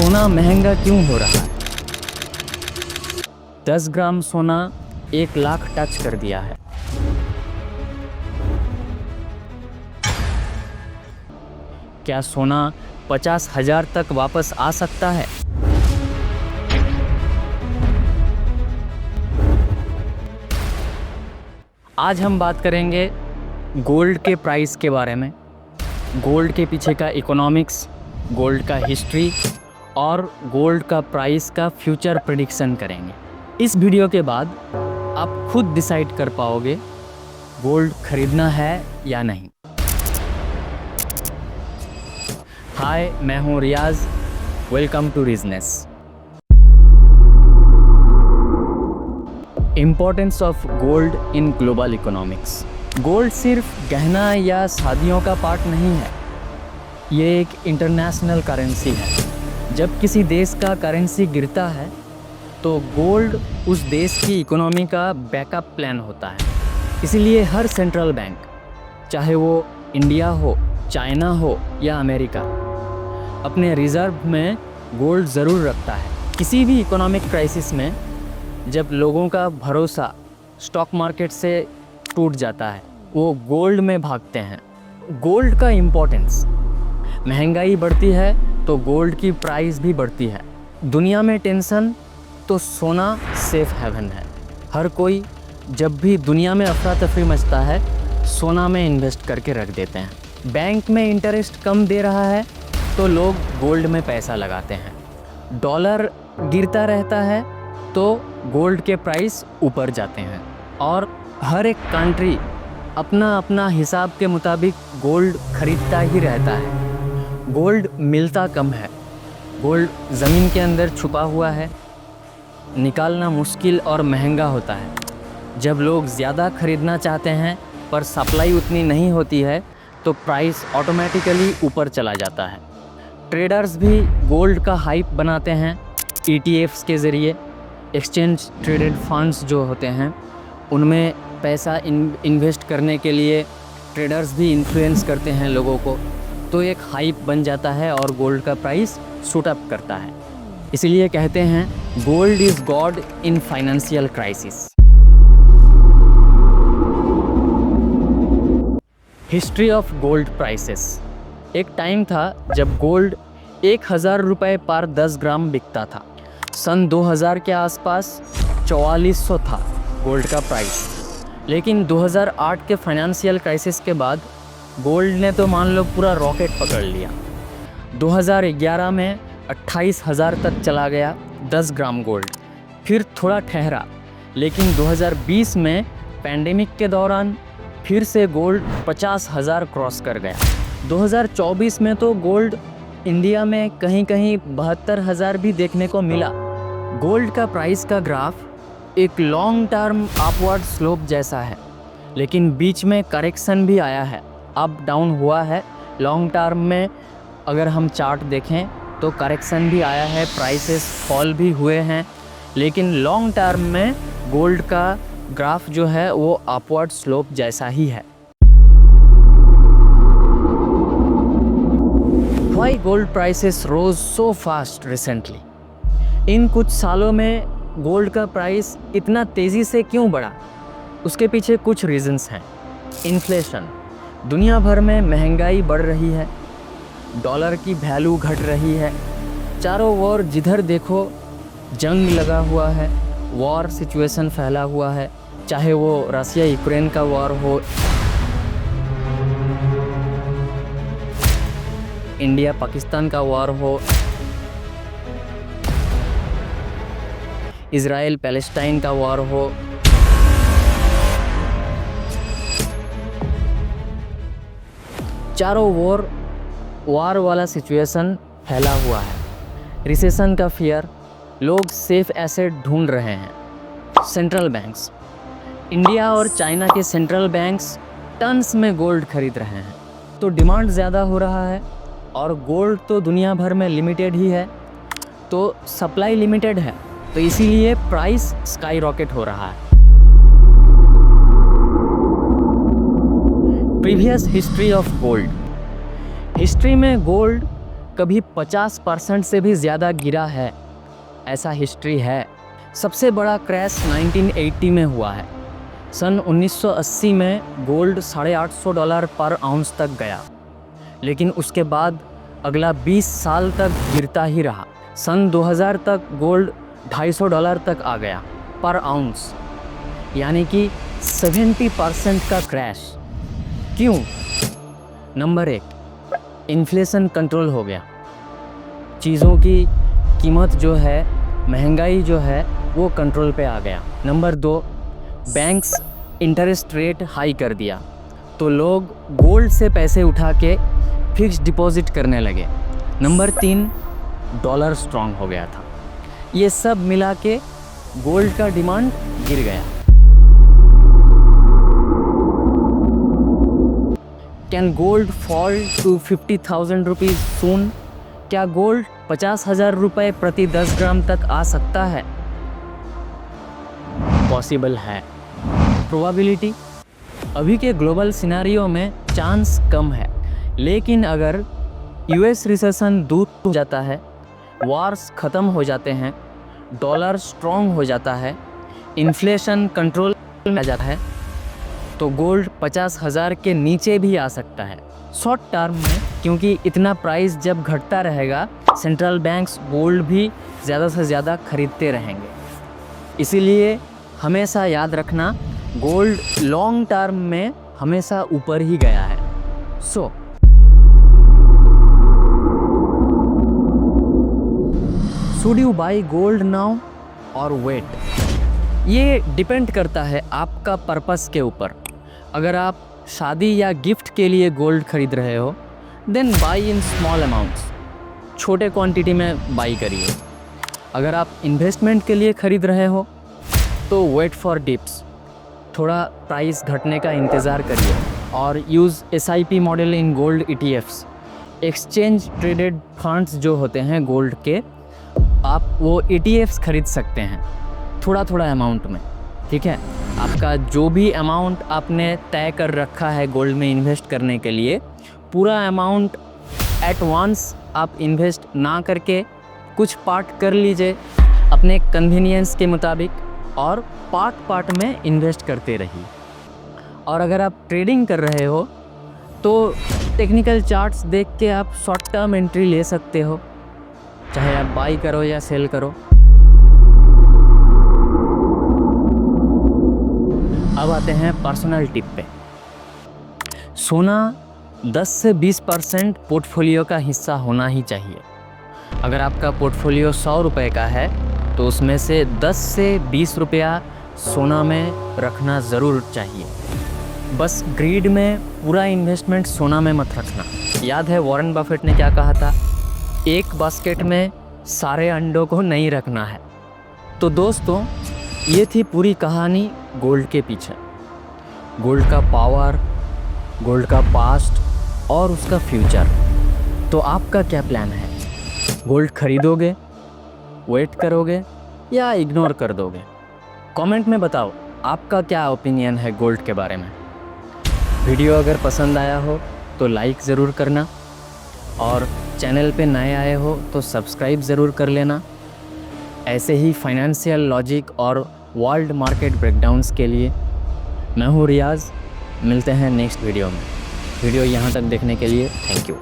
सोना महंगा क्यों हो रहा है? 10 ग्राम सोना 1 लाख टच कर दिया है। क्या सोना 50,000 तक वापस आ सकता है? आज हम बात करेंगे गोल्ड के प्राइस के बारे में, गोल्ड के पीछे का इकोनॉमिक्स, गोल्ड का हिस्ट्री और गोल्ड का प्राइस का फ्यूचर प्रेडिक्शन करेंगे। इस वीडियो के बाद आप खुद डिसाइड कर पाओगे गोल्ड खरीदना है या नहीं। हाय, मैं हूँ Riyaz. Welcome to Rizness. Importance of gold in global economics. Gold सिर्फ गहना या शादियों का पार्ट नहीं है, ये एक इंटरनेशनल करेंसी है। जब किसी देश का करेंसी गिरता है तो गोल्ड उस देश की इकोनॉमी का बैकअप प्लान होता है। इसीलिए हर सेंट्रल बैंक, चाहे वो इंडिया हो, चाइना हो या अमेरिका, अपने रिजर्व में गोल्ड ज़रूर रखता है। किसी भी इकोनॉमिक क्राइसिस में जब लोगों का भरोसा स्टॉक मार्केट से टूट जाता है, वो गोल्ड में भागते हैं। गोल्ड का इम्पोर्टेंस, महंगाई बढ़ती है तो गोल्ड की प्राइस भी बढ़ती है। दुनिया में टेंशन तो सोना सेफ हेवन है। हर कोई जब भी दुनिया में अफरा तफरी मचता है, सोना में इन्वेस्ट करके रख देते हैं। बैंक में इंटरेस्ट कम दे रहा है तो लोग गोल्ड में पैसा लगाते हैं। डॉलर गिरता रहता है तो गोल्ड के प्राइस ऊपर जाते हैं। और हर एक कंट्री अपना अपना हिसाब के मुताबिक गोल्ड खरीदता ही रहता है। गोल्ड मिलता कम है, गोल्ड ज़मीन के अंदर छुपा हुआ है, निकालना मुश्किल और महंगा होता है। जब लोग ज़्यादा खरीदना चाहते हैं पर सप्लाई उतनी नहीं होती है तो प्राइस ऑटोमेटिकली ऊपर चला जाता है। ट्रेडर्स भी गोल्ड का हाइप बनाते हैं ETFs के ज़रिए। एक्सचेंज ट्रेडेड फंड्स जो होते हैं उनमें पैसा इन्वेस्ट करने के लिए ट्रेडर्स भी इन्फ्लुएंस करते हैं लोगों को, तो एक हाइप बन जाता है और गोल्ड का प्राइस शूट अप करता है। इसलिए कहते हैं gold is God in financial crisis. History of gold prices. एक टाइम था जब गोल्ड 1,000 रुपये पर 10 ग्राम बिकता था। सन 2000 के आसपास 4400 था गोल्ड का प्राइस। लेकिन 2008 के फाइनेंशियल क्राइसिस के बाद गोल्ड ने तो मान लो पूरा रॉकेट पकड़ लिया। 2011 में 28,000 तक चला गया 10 ग्राम गोल्ड, फिर थोड़ा ठहरा। लेकिन 2020 में पैंडेमिक के दौरान फिर से गोल्ड 50,000 क्रॉस कर गया। 2024 में तो गोल्ड इंडिया में कहीं कहीं 72,000 भी देखने को मिला। गोल्ड का प्राइस का ग्राफ एक लॉन्ग टर्म अपवर्ड स्लोप जैसा है, लेकिन बीच में करेक्शन भी आया है, अप डाउन हुआ है। लॉन्ग टर्म में अगर हम चार्ट देखें तो करेक्शन भी आया है, प्राइसेस फॉल भी हुए हैं, लेकिन लॉन्ग टर्म में गोल्ड का ग्राफ जो है वो अपवर्ड स्लोप जैसा ही है। Why gold prices rose so fast recently? इन कुछ सालों में गोल्ड का प्राइस इतना तेज़ी से क्यों बढ़ा? उसके पीछे कुछ रीजंस हैं। इन्फ्लेशन, दुनिया भर में महंगाई बढ़ रही है, डॉलर की वैल्यू घट रही है, चारों ओर जिधर देखो जंग लगा हुआ है, वॉर सिचुएशन फैला हुआ है, चाहे वो रसिया यूक्रेन का वॉर हो, इंडिया पाकिस्तान का वॉर हो, इजराइल पैलेस्टाइन का वॉर हो, चारों ओर वार वाला सिचुएशन फैला हुआ है। रिसेशन का फियर, लोग सेफ एसेट ढूंढ रहे हैं। सेंट्रल बैंक्स, इंडिया और चाइना के सेंट्रल बैंक्स टन्स में गोल्ड खरीद रहे हैं, तो डिमांड ज़्यादा हो रहा है और गोल्ड तो दुनिया भर में लिमिटेड ही है, तो सप्लाई लिमिटेड है, तो इसीलिए प्राइस स्काई रॉकेट हो रहा है। Previous history of gold. History में गोल्ड कभी 50% से भी ज़्यादा गिरा है, ऐसा हिस्ट्री है। सबसे बड़ा क्रैश 1980 में हुआ है। सन 1980 में गोल्ड $850 पर आउंस तक गया, लेकिन उसके बाद अगला 20 साल तक गिरता ही रहा। सन 2000 तक गोल्ड $250 तक आ गया पर आउंस, यानी कि 70% का क्रैश। क्यों? नंबर 1, इन्फ्लेशन कंट्रोल हो गया। चीज़ों की कीमत जो है, महंगाई जो है, वो कंट्रोल पे आ गया। Number 2, banks interest rate high कर दिया, तो लोग गोल्ड से पैसे उठा के फिक्स डिपॉजिट करने लगे। नंबर 3, डॉलर स्ट्रांग हो गया था। ये सब मिला के गोल्ड का डिमांड गिर गया। Can gold fall to 50,000 rupees soon? क्या गोल्ड 50,000 रुपये प्रति 10 ग्राम तक आ सकता है? पॉसिबल है। प्रोबेबिलिटी अभी के ग्लोबल सिनेरियो में चांस कम है, लेकिन अगर यूएस रिसेशन दूर हो जाता है, वार्स ख़त्म हो जाते हैं, डॉलर स्ट्रॉन्ग हो जाता है, इन्फ्लेशन कंट्रोल में आ जाता है, तो गोल्ड 50,000 के नीचे भी आ सकता है शॉर्ट टर्म में। क्योंकि इतना प्राइस जब घटता रहेगा, सेंट्रल बैंक्स गोल्ड भी ज़्यादा से ज़्यादा खरीदते रहेंगे। इसीलिए हमेशा याद रखना, गोल्ड लॉन्ग टर्म में हमेशा ऊपर ही गया है। So should you by gold now और वेट? ये डिपेंड करता है आपका पर्पस के ऊपर। अगर आप शादी या गिफ्ट के लिए गोल्ड खरीद रहे हो, then buy in small amounts, छोटे क्वांटिटी में बाई करिए। अगर आप इन्वेस्टमेंट के लिए खरीद रहे हो तो वेट फॉर डिप्स, थोड़ा प्राइस घटने का इंतज़ार करिए। और use SIP model in gold ETFs, exchange traded funds जो होते हैं गोल्ड के, आप वो ETFs खरीद सकते हैं थोड़ा थोड़ा अमाउंट में। ठीक है, आपका जो भी अमाउंट आपने तय कर रखा है गोल्ड में इन्वेस्ट करने के लिए, पूरा अमाउंट एट वंस आप इन्वेस्ट ना करके कुछ पार्ट कर लीजिए अपने कन्वीनियंस के मुताबिक, और पार्ट पार्ट में इन्वेस्ट करते रहिए। और अगर आप ट्रेडिंग कर रहे हो तो टेक्निकल चार्ट्स देख के आप शॉर्ट टर्म एंट्री ले सकते हो, चाहे आप बाई करो या सेल करो। अब आते हैं पर्सनल टिप पे। सोना 10 से 20% पोर्टफोलियो का हिस्सा होना ही चाहिए। अगर आपका पोर्टफोलियो 100 रुपये का है तो उसमें से 10 से 20 रुपया सोना में रखना ज़रूर चाहिए। बस ग्रीड में पूरा इन्वेस्टमेंट सोना में मत रखना। याद है वॉरेन बफेट ने क्या कहा था? एक बास्केट में सारे अंडों को नहीं रखना है। तो दोस्तों, ये थी पूरी कहानी गोल्ड के पीछे। गोल्ड का पावर, गोल्ड का पास्ट और उसका फ्यूचर। तो आपका क्या प्लान है? गोल्ड खरीदोगे, वेट करोगे या इग्नोर कर दोगे? कमेंट में बताओ आपका क्या ओपिनियन है गोल्ड के बारे में। वीडियो अगर पसंद आया हो तो लाइक ज़रूर करना, और चैनल पे नए आए हो तो सब्सक्राइब ज़रूर कर लेना। ऐसे ही फाइनेंशियल लॉजिक और वर्ल्ड मार्केट ब्रेकडाउन्स के लिए मैं हूँ रियाज़। मिलते हैं नेक्स्ट वीडियो में। वीडियो यहाँ तक देखने के लिए थैंक यू।